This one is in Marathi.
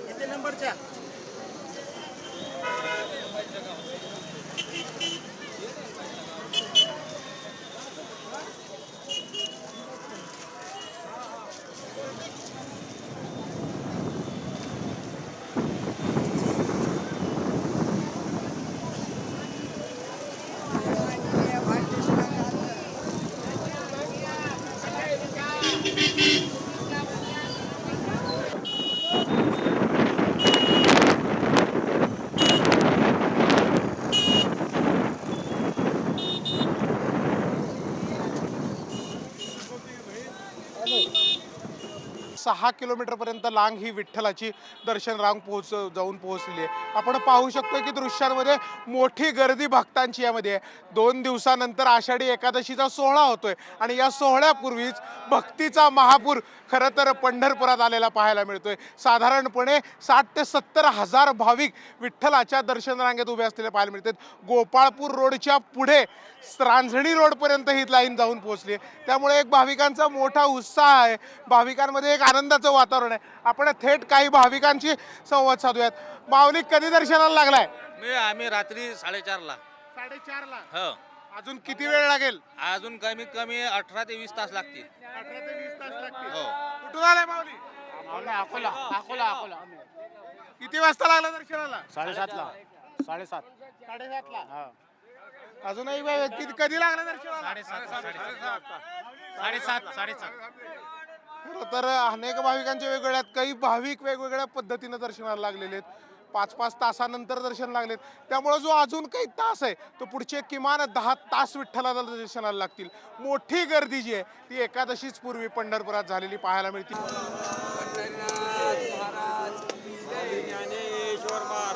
किती नंबरच्या? सहा किलोमीटरपर्यंत लांग ही विठ्ठलाची दर्शन रांग जाऊन पोहोचलेली आहे। आपण पाहू शकतो की दृश्यांमध्ये मोठी गर्दी भक्तांची यामध्ये आहे। 2 दिवसानंतर आषाढी एकादशीचा सोहळा होतोय आणि या सोहळ्यापूर्वीच भक्तीचा महापूर खरं तर पंढरपुरात आलेला पाहायला मिळतोय। साधारणपणे 60 ते 70 हजार भाविक विठ्ठलाच्या दर्शन रांगेत उभे असलेले पाहायला मिळतात। गोपाळपूर रोडच्या पुढे रांजणी रोडपर्यंत ही लाईन जाऊन पोहोचली, त्यामुळे एक भाविकांचा मोठा उत्साह आहे। भाविकांमध्ये एक आनंदाचं वातावरण आहे। आपण थेट काही भाविकांची संवाद साधूयात। माऊली कधी दर्शनाला लागलाय? आम्ही रात्री 4:30 ला। 4:30 ला? हो, अजून किती वेळ लागेल? अजून कमीत कमी 18 ते 20 तास लागतील। 18 ते 20 तास लागतील। हो, कुठून आलाय माऊली? अकोला. किती वाजता लागला दर्शनाला? 7:30 ला. 7:30. 7:30 ला? अजूनही वेळ कधी लागला दर्शनाला? 7:30. खरं तर अनेक भाविकांचे वेगवेगळ्या आहेत। काही भाविक वेगवेगळ्या पद्धतीने दर्शनाला लागलेले आहेत। 5-5 तासानंतर दर्शन लागलेत, त्यामुळे जो अजून काही तास आहे तो पुढचे किमान 10 तास विठ्ठलाला दर्शनाला लागतील। मोठी गर्दी जी आहे ती एकादशीच पूर्वी पंढरपुरात झालेली पाहायला मिळते। ज्ञानेश्वर महाराज